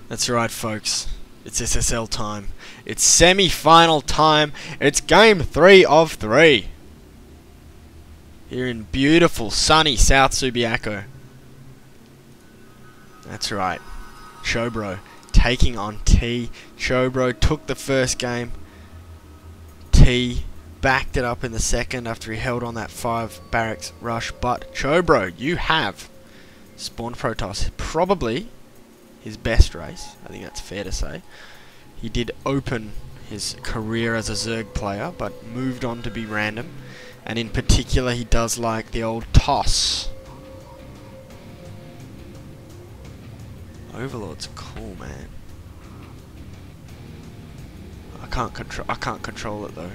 That's right, folks. It's SSL time. It's semi-final time. It's game 3 of 3. Here in beautiful, sunny South Subiaco. That's right. CHOBRO taking on T. CHOBRO took the first game. T backed it up in the second after he held on that 5 barracks rush. But CHOBRO, you have spawned Protoss. Probably his best race. I think that's fair to say. He did open his career as a Zerg player, but moved on to be random. And in particular, he does like the old toss. Overlord's cool, man. I can't control it though.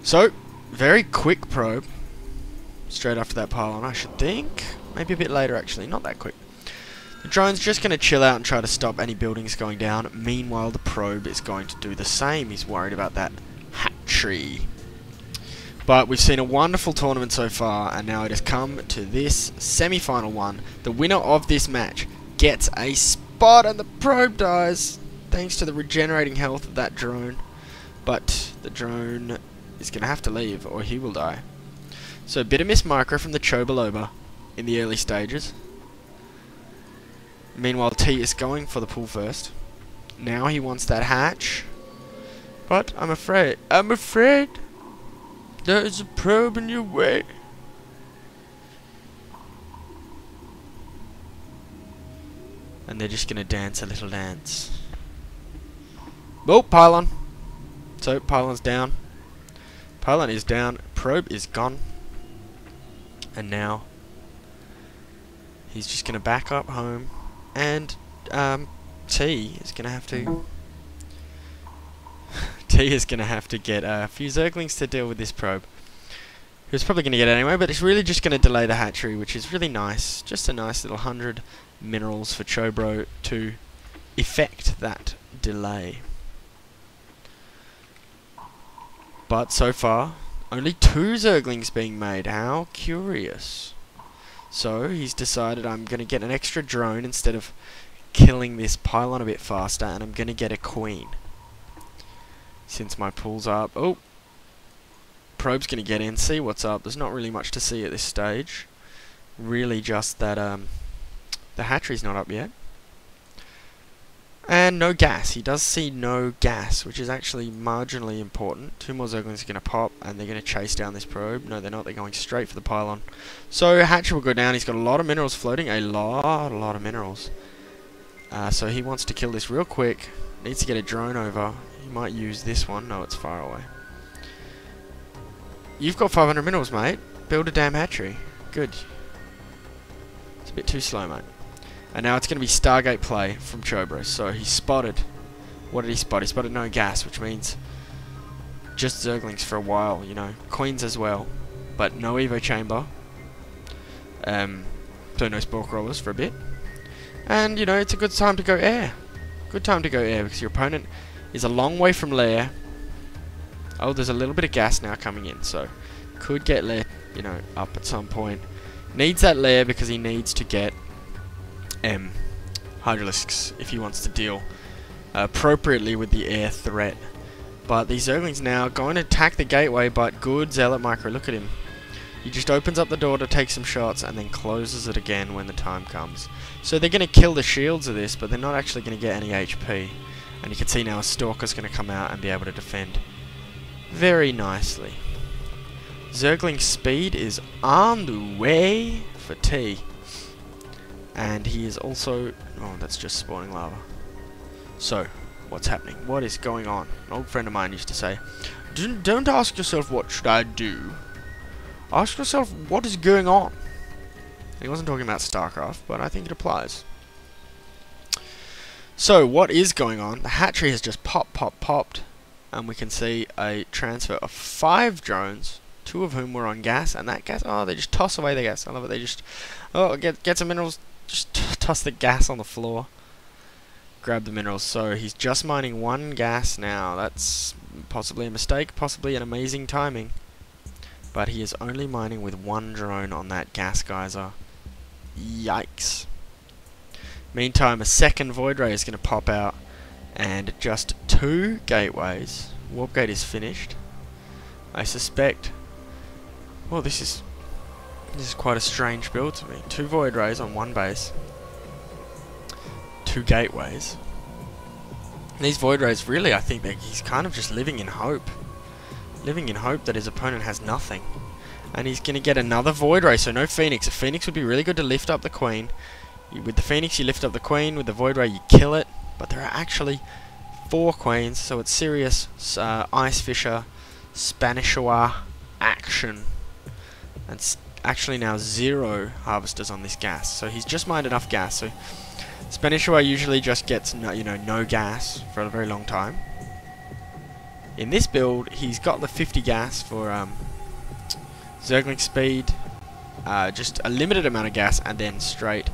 So, very quick probe. Straight after that pylon, I should think. Maybe a bit later, actually. Not that quick. The drone's just going to chill out and try to stop any buildings going down. Meanwhile, the probe is going to do the same. He's worried about that hatchery. But we've seen a wonderful tournament so far, and now it has come to this semi-final one. The winner of this match gets a spot, and the probe dies thanks to the regenerating health of that drone. But the drone is going to have to leave, or he will die. So a bit of miss micro from the CHOBRO in the early stages. Meanwhile, T is going for the pull first. Now he wants that hatch. But I'm afraid there is a probe in your way. And they're just gonna dance a little dance. Oh, pylon. So, pylon's down. Pylon is down. Probe is gone. And now he's just gonna back up home. And T is gonna have to T is gonna have to get a few Zerglings to deal with this probe. He was probably gonna get it anyway, but it's really just gonna delay the hatchery, which is really nice. Just a nice little 100 minerals for CHOBRO to effect that delay. But so far, only 2 Zerglings being made. How curious. So he's decided I'm going to get an extra drone instead of killing this pylon a bit faster, and I'm going to get a queen. Since my pool's up. Oh! Probe's going to get in, see what's up. There's not really much to see at this stage. Really just that the hatchery's not up yet. And no gas. He does see no gas, which is actually marginally important. 2 more Zerglings are going to pop, and they're going to chase down this probe. No, they're not. They're going straight for the pylon. So hatchery will go down. He's got a lot of minerals floating. A lot of minerals. So he wants to kill this real quick. Needs to get a drone over. He might use this one. No, it's far away. You've got 500 minerals, mate. Build a damn hatchery. Good. It's a bit too slow, mate. And now it's going to be Stargate play from CHOBRO. So he spotted. What did he spot? He spotted no gas, which means just Zerglings for a while, you know. Queens as well. But no Evo chamber. So no Spore Crawlers for a bit. And, you know, it's a good time to go air. Good time to go air because your opponent is a long way from lair. Oh, there's a little bit of gas now coming in. So could get lair, you know, up at some point. Needs that lair because he needs to get Hydralisks if he wants to deal appropriately with the air threat. But these Zerglings now going to attack the gateway, but good Zealot micro. Look at him. He just opens up the door to take some shots and then closes it again when the time comes. So they're going to kill the shields of this, but they're not actually going to get any HP. And you can see now a Stalker's going to come out and be able to defend very nicely. Zergling speed is on the way for T. And he is also... Oh, that's just spawning lava. So, what's happening? What is going on? An old friend of mine used to say, don't ask yourself what should I do. Ask yourself what is going on. He wasn't talking about StarCraft, but I think it applies. So, what is going on? The hatchery has just popped. And we can see a transfer of 5 drones. 2 of whom were on gas. And that gas... Oh, they just toss away the gas. I love it. They just... Oh, get some minerals... Just toss the gas on the floor. Grab the minerals. So he's just mining 1 gas now. That's possibly a mistake, possibly an amazing timing. But he is only mining with 1 drone on that gas geyser. Yikes. Meantime, a second Void Ray is going to pop out, and just 2 gateways. Warp Gate is finished. I suspect... Well, this is quite a strange build to me. 2 Void Rays on 1 base. 2 gateways. These Void Rays, really, I think that he's kind of just living in hope. Living in hope that his opponent has nothing. And he's going to get another Void Ray, so no Phoenix. A Phoenix would be really good to lift up the Queen. With the Phoenix, you lift up the Queen. With the Void Ray, you kill it. But there are actually 4 Queens, so it's serious Ice Fisher, Spanishois action. And actually now 0 Harvesters on this gas. So he's just mined enough gas. So Spanishois usually just gets no gas for a very long time. In this build, he's got the 50 gas for Zergling speed, just a limited amount of gas, and then straight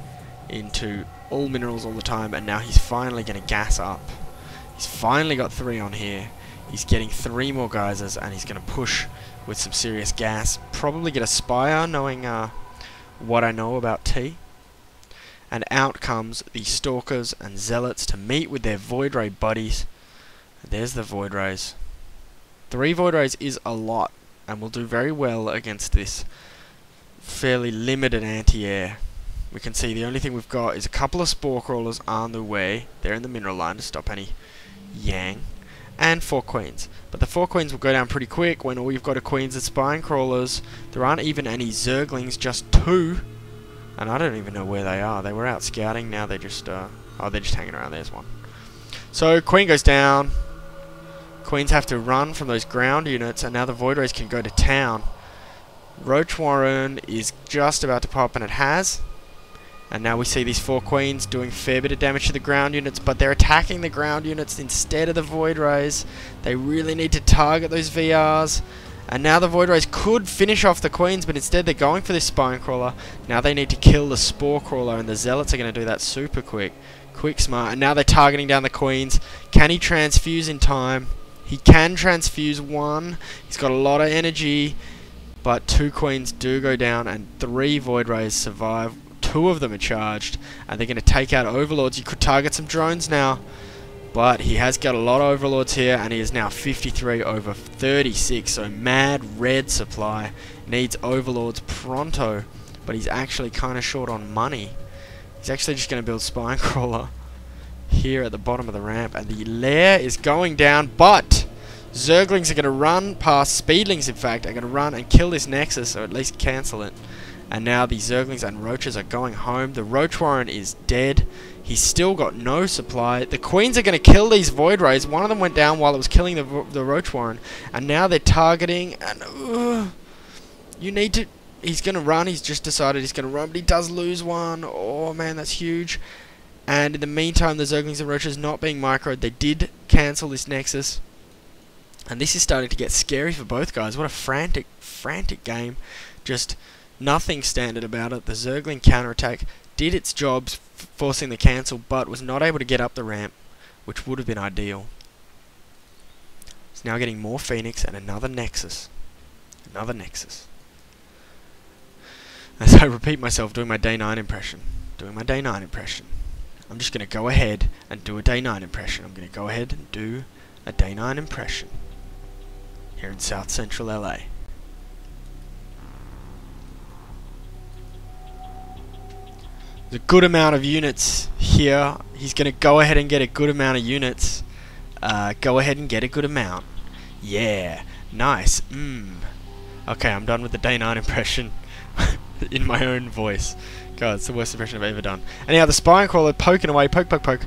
into all minerals all the time. And now he's finally going to gas up. He's finally got 3 on here. He's getting 3 more geysers, and he's going to push with some serious gas. Probably get a Spire, knowing what I know about T. And out comes the Stalkers and Zealots to meet with their Void Ray buddies. There's the Void Rays. 3 Void Rays is a lot, and will do very well against this fairly limited anti-air. We can see the only thing we've got is a couple of Spore Crawlers on the way. They're in the mineral line to stop any Yang. And 4 Queens. But the 4 Queens will go down pretty quick when all you've got are Queens and Spine Crawlers. There aren't even any Zerglings, just 2. And I don't even know where they are. They were out scouting, now they're just, oh, they're just hanging around. There's one. So, Queen goes down. Queens have to run from those ground units, and now the Void Rays can go to town. Roach Warren is just about to pop, and it has. And now we see these 4 Queens doing a fair bit of damage to the ground units, but they're attacking the ground units instead of the Void Rays. They really need to target those VRs. And now the Void Rays could finish off the Queens, but instead they're going for this Spine Crawler. Now they need to kill the Spore Crawler, and the Zealots are going to do that super quick. Quick, smart. And now they're targeting down the Queens. Can he transfuse in time? He can transfuse 1. He's got a lot of energy, but 2 Queens do go down, and 3 Void Rays survive. 2 of them are charged, and they're going to take out Overlords. You could target some drones now, but he has got a lot of Overlords here, and he is now 53 over 36, so mad red supply. Needs Overlords pronto, but he's actually kind of short on money. He's actually just going to build Spine Crawler here at the bottom of the ramp, and the lair is going down, but Zerglings are going to run past, Speedlings in fact, are going to run and kill this Nexus, or at least cancel it. And now the Zerglings and Roaches are going home. The Roach Warren is dead. He's still got no supply. The Queens are going to kill these Void Rays. One of them went down while it was killing the Roach Warren. And now they're targeting. And you need to... He's going to run. He's just decided he's going to run. But he does lose one. Oh, man, that's huge. And in the meantime, the Zerglings and Roaches not being microed. They did cancel this Nexus. And this is starting to get scary for both guys. What a frantic, frantic game. Just... nothing standard about it. The Zergling counterattack did its job, forcing the cancel, but was not able to get up the ramp, which would have been ideal. It's now getting more Phoenix and another Nexus. Another Nexus. As I repeat myself, doing my day 9 impression. Doing my day 9 impression. I'm just going to go ahead and do a day 9 impression. I'm going to go ahead and do a day 9 impression. Here in South Central LA. A good amount of units here. He's going to go ahead and get a good amount of units. Go ahead and get a good amount. Yeah, nice. Okay, I'm done with the day 9 impression in my own voice. God, it's the worst impression I've ever done. Anyhow, the Spine Crawler poking away, poke, poke, poke.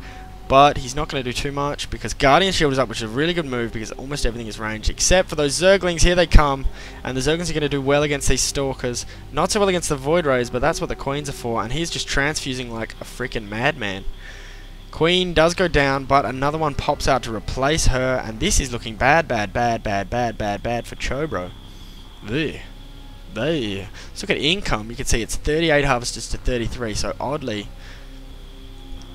But he's not going to do too much because Guardian Shield is up, which is a really good move because almost everything is ranged except for those Zerglings. Here they come, and the Zerglings are going to do well against these Stalkers. Not so well against the Void Rays, but that's what the Queens are for, and he's just transfusing like a freaking madman. Queen does go down, but another one pops out to replace her, and this is looking bad, bad, bad, bad, bad, bad, bad for CHOBRO. Ugh. Let's look at income. You can see it's 38 Harvesters to 33, so oddly...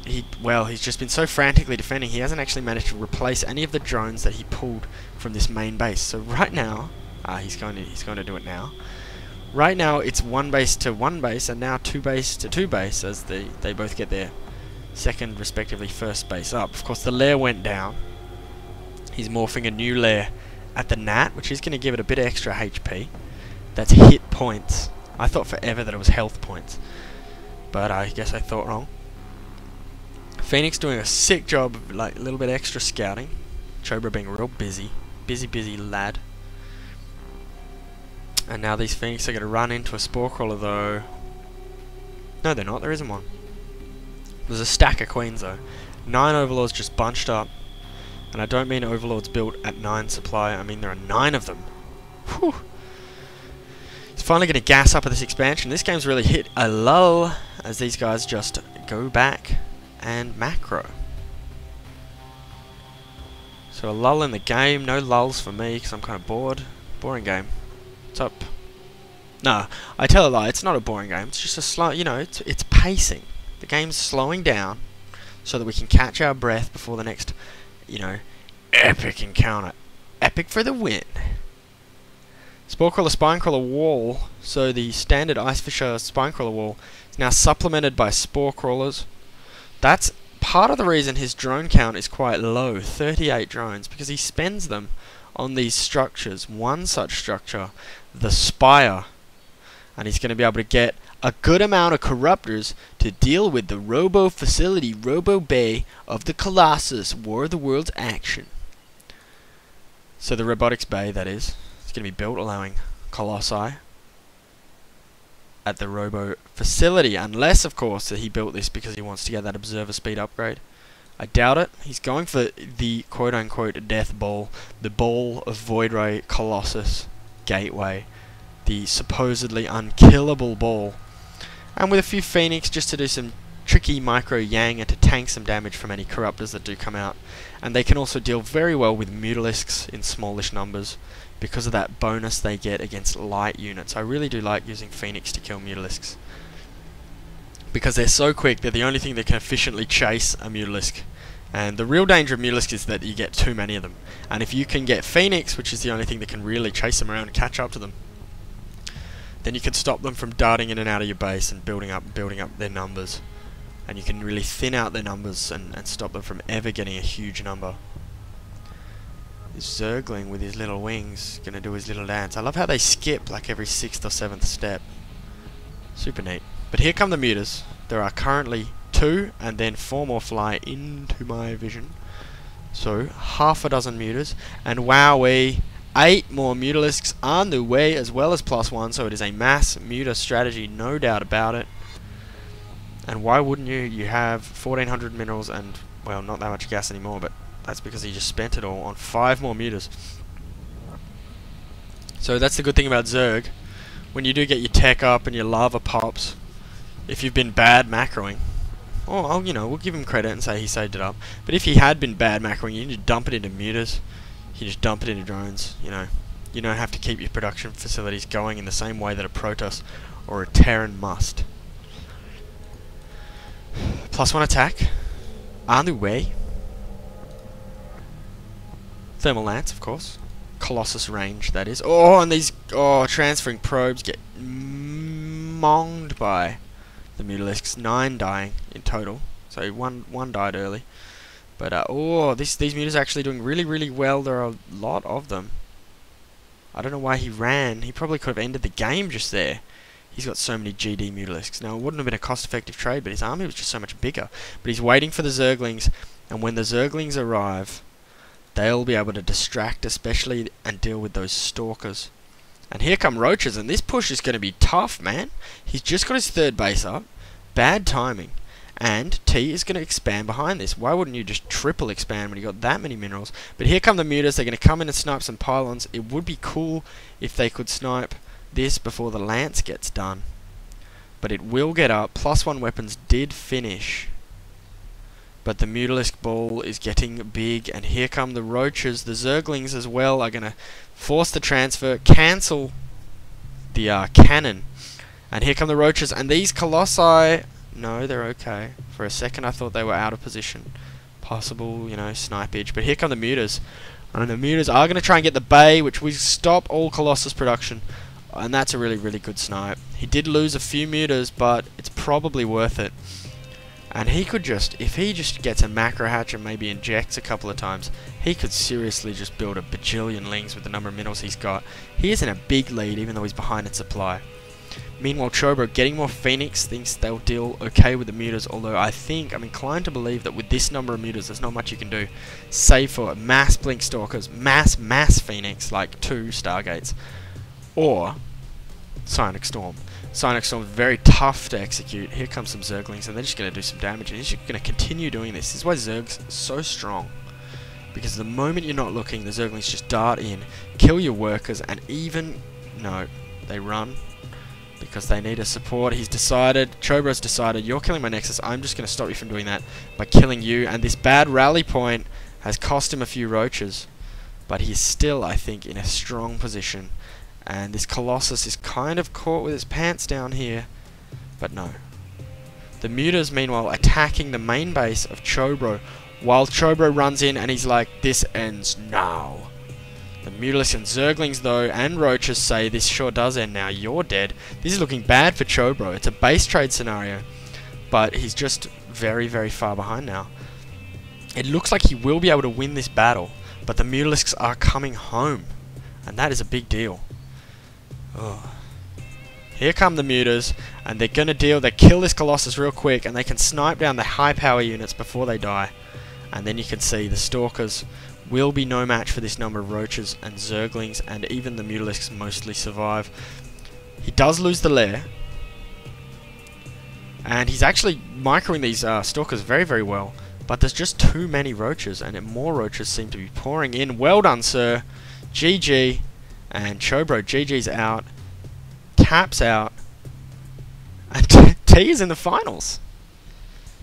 he's just been so frantically defending, he hasn't actually managed to replace any of the drones that he pulled from this main base. So right now, he's going to do it now. Right now, it's 1 base to 1 base, and now 2 base to 2 base as they both get their second, respectively, first base up. Of course, the lair went down. He's morphing a new lair at the Nat, which is going to give it a bit extra HP. That's hit points. I thought forever that it was health points, but I guess I thought wrong. Phoenix doing a sick job of like a little bit extra scouting. CHOBRO being real busy lad. And now these Phoenix are going to run into a Spore Crawler though. No, they're not. There isn't one. There's a stack of Queens though. 9 Overlords just bunched up. And I don't mean Overlords built at 9 supply. I mean there are 9 of them. Whew. He's finally going to gas up at this expansion. This game's really hit a lull as these guys just go back and macro. So a lull in the game. No lulls for me because I'm kind of bored. Boring game. What's up? No, I tell a lie. It's not a boring game. It's just a slow, you know, it's pacing. The game's slowing down so that we can catch our breath before the next, you know, epic encounter. Epic for the win. Spore Crawler, Spine Crawler wall. So the standard Ice Fisher Spine Crawler wall is now supplemented by Spore Crawlers. That's part of the reason his drone count is quite low, 38 drones, because he spends them on these structures. One such structure, the Spire, and he's going to be able to get a good amount of Corruptors to deal with the Robo Facility, Robo Bay of the Colossus, War of the Worlds action. So the Robotics Bay, that is, it's going to be built allowing Colossi at the Robo Facility, unless of course that he built this because he wants to get that Observer Speed upgrade. I doubt it. He's going for the quote-unquote Death Ball, the Ball of Void Ray Colossus Gateway, the supposedly unkillable ball, and with a few Phoenix just to do some tricky micro Yang and to tank some damage from any Corruptors that do come out. And they can also deal very well with Mutalisks in smallish numbers because of that bonus they get against light units. I really do like using Phoenix to kill Mutalisks because they're so quick. They're the only thing that can efficiently chase a Mutalisk. And the real danger of Mutalisk is that you get too many of them. And if you can get Phoenix, which is the only thing that can really chase them around and catch up to them, then you can stop them from darting in and out of your base and building up their numbers. And you can really thin out their numbers and stop them from ever getting a huge number. This Zergling with his little wings gonna do his little dance. I love how they skip like every 6th or 7th step. Super neat. But here come the Mutas. There are currently 2 and then 4 more fly into my vision. So half a dozen Mutas, and wowee, 8 more Mutalisks on the way as well as +1, so it is a mass Muta strategy, no doubt about it. And why wouldn't you? You have 1400 minerals and, well, not that much gas anymore, but that's because he just spent it all on 5 more Mutas. So that's the good thing about Zerg. When you do get your tech up and your lava pops, if you've been bad macroing, oh, you know, we'll give him credit and say he saved it up. But if he had been bad macroing, you just dump it into Mutas. You just dump it into drones, you know. You don't have to keep your production facilities going in the same way that a Protoss or a Terran must. +1 attack. On the way. Thermal Lance, of course. Colossus range, that is. Oh, and these transferring probes get monged by the Mutalisks. 9 dying in total. So one died early. But these Mutas are actually doing really well. There are a lot of them. I don't know why he ran. He probably could have ended the game just there. He's got so many GD Mutalisks. Now, it wouldn't have been a cost-effective trade, but his army was just so much bigger. But he's waiting for the Zerglings, and when the Zerglings arrive, they'll be able to distract, especially, and deal with those Stalkers. And here come Roaches, and this push is going to be tough, man. He's just got his 3rd base up. Bad timing. And T is going to expand behind this. Why wouldn't you just triple expand when you got that many minerals? But here come the Mutas. They're going to come in and snipe some pylons. It would be cool if they could snipe this before the Lance gets done. But it will get up. +1 weapons did finish. But the Mutalisk ball is getting big. And here come the Roaches. The Zerglings as well are going to force the transfer. Cancel the cannon. And here come the Roaches. And these Colossi... No, they're okay. For a second I thought they were out of position. Possible, you know, snipage. But here come the Mutas. And the Mutas are going to try and get the Bay, which will stop all Colossus production. And that's a really good snipe. He did lose a few Mutas, but it's probably worth it. And he could just, if he just gets a macro hatch and maybe injects a couple of times, he could seriously just build a bajillion lings with the number of minerals he's got. He is in a big lead, even though he's behind in supply. Meanwhile, CHOBRO getting more Phoenix, thinks they'll deal okay with the mutas, although I'm inclined to believe that with this number of mutas, there's not much you can do, save for mass Blink Stalkers, mass Phoenix, like 2 Stargates, or Psionic Storm. Psionic Storm is very tough to execute. Here comes some Zerglings, and they're just going to do some damage, and he's just going to continue doing this. This is why Zerg's so strong, because the moment you're not looking, the Zerglings just dart in, kill your workers, and no, they run, because they need a support. He's decided, CHOBRO's decided, you're killing my Nexus, I'm just going to stop you from doing that by killing you, and this bad rally point has cost him a few roaches, but he's still, I think, in a strong position. And this Colossus is kind of caught with his pants down here, but no. The mutas, meanwhile, attacking the main base of CHOBRO, while CHOBRO runs in and he's like, this ends now. The Mutalisks and Zerglings, though, and Roaches say, this sure does end now, you're dead. This is looking bad for CHOBRO. It's a base trade scenario, but he's just very, very far behind now. It looks like he will be able to win this battle, but the Mutalisks are coming home, and that is a big deal. Oh. Here come the mutas, and they're gonna they kill this Colossus real quick, and they can snipe down the high power units before they die. And then you can see the Stalkers will be no match for this number of Roaches and Zerglings, and even the Mutalisks mostly survive. He does lose the lair, and he's actually microing these Stalkers very, very well, but there's just too many Roaches, and more Roaches seem to be pouring in. Well done, sir. GG. And CHOBRO, GG's out, Tap's out, and T is in the finals.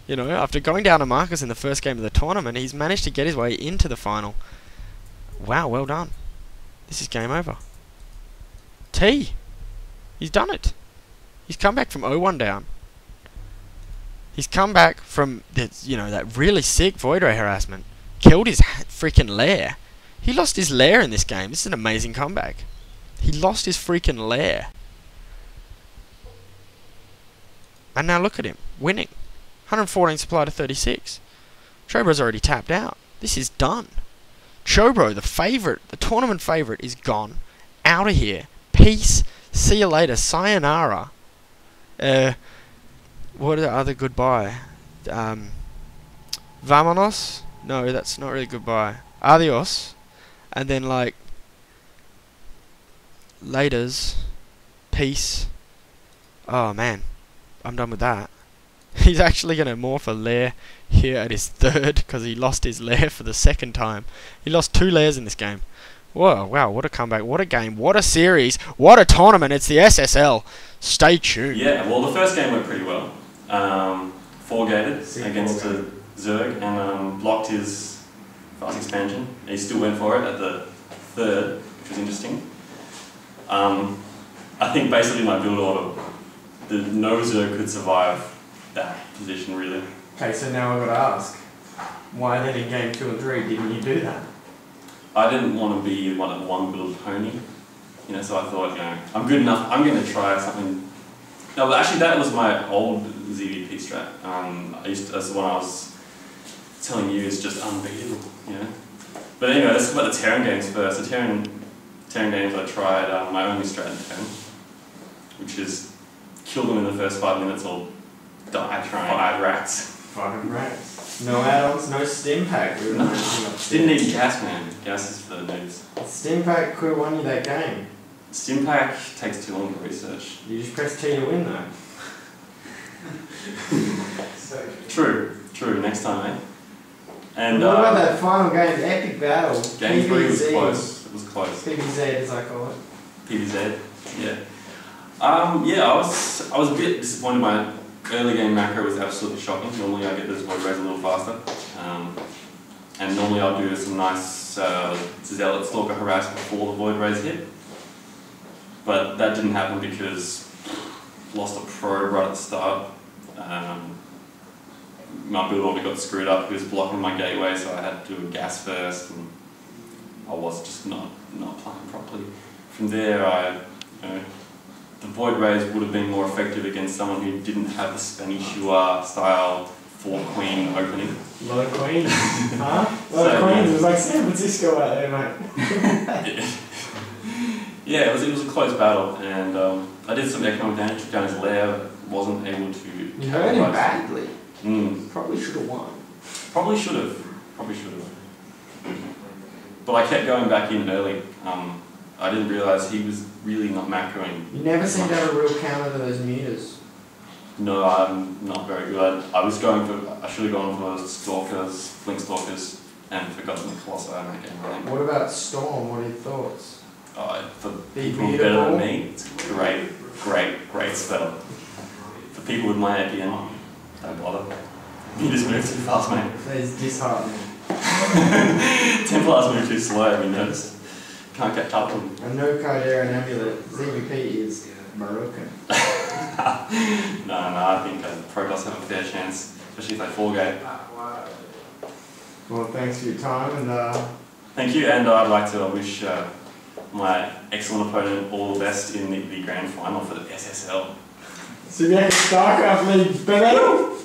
You know, after going down to Marcus in the first game of the tournament, he's managed to get his way into the final. Wow, well done. This is game over. T, he's done it. He's come back from 0-1 down. He's come back from that really sick Void Ray harassment. Killed his freaking lair. He lost his lair in this game. This is an amazing comeback. He lost his freaking lair. And now look at him, winning. 114 supply to 36. CHOBRO's already tapped out. This is done. CHOBRO, the favourite, the tournament favourite, is gone. Out of here. Peace. See you later. Sayonara. What are the other goodbye? Vamonos? No, that's not really goodbye. Adios. And then like laters, peace. Oh man, I'm done with that. He's actually going to morph a lair here at his third, because he lost his lair for the second time. He lost 2 lairs in this game. Whoa, wow, what a comeback, what a game, what a series, what a tournament. It's the SSL. Stay tuned. Yeah, well, the first game went pretty well. 4-gated against a Zerg, and blocked his fast expansion. He still went for it at the third, which was interesting. I think basically my build order, no Zerg could survive that position really. Okay, so now I've got to ask, why then in game 2 and 3 didn't you do that? I didn't want to be one build pony, so I thought, I'm good enough, I'm going to try something. No, actually that was my old ZVP strat. That's the one I was telling you is just unbeatable, But anyway, let's talk about the Terran games first. The Terran games I tried my only strat in Terran, which is kill them in the first 5 minutes or die trying 5 rats. 5 rats. No add-ons, no stim pack. We were Didn't need gas, man. Gas is for the noobs. Stim pack could have won you that game. Stim pack takes too long to research. You just press T to win though. True. Next time, eh? And what about that final game, the epic battle? Game 3 was close. It was close. PVZ, as I call it. PVZ, yeah. I was a bit disappointed. My early game macro was absolutely shocking. Normally I get those void rays a little faster, and normally I'll do some nice Zealot Stalker harass before the void rays hit. But that didn't happen because lost a probe right at the start. My build order got screwed up. He was blocking my gateway, so I had to do a gas first, and I was just not playing properly. From there, the void rays would have been more effective against someone who didn't have the Spanish Shua style 4-queen opening. Low queen? Huh? Low queens, it was like San Francisco out there, mate. Yeah, it was a close battle, and I did some economic damage down his lair, wasn't able to... You hurt him badly. Mm. Probably should have won. Probably should have. But I kept going back in early. I didn't realise he was really not macroing. You never seem to have a real counter to those meters. No, I'm not very good. I should have gone for Stalkers, Blink Stalkers, and forgotten the Colossi in that game, I think. What about Storm? What are your thoughts? For people better than me, it's a great spell. For people with my APN, don't bother. You just move too fast, mate. It's disheartening. Templars move too slow, have you noticed? Can't catch up with them. A no Codera and Amulet, ZVP is broken. No, I think Protoss have a fair chance, especially if they 4-gate. Well, thanks for your time, and Thank you, and I'd like to wish my excellent opponent all the best in the grand final for the SSL. so yeah, StarCraft League, Benedal!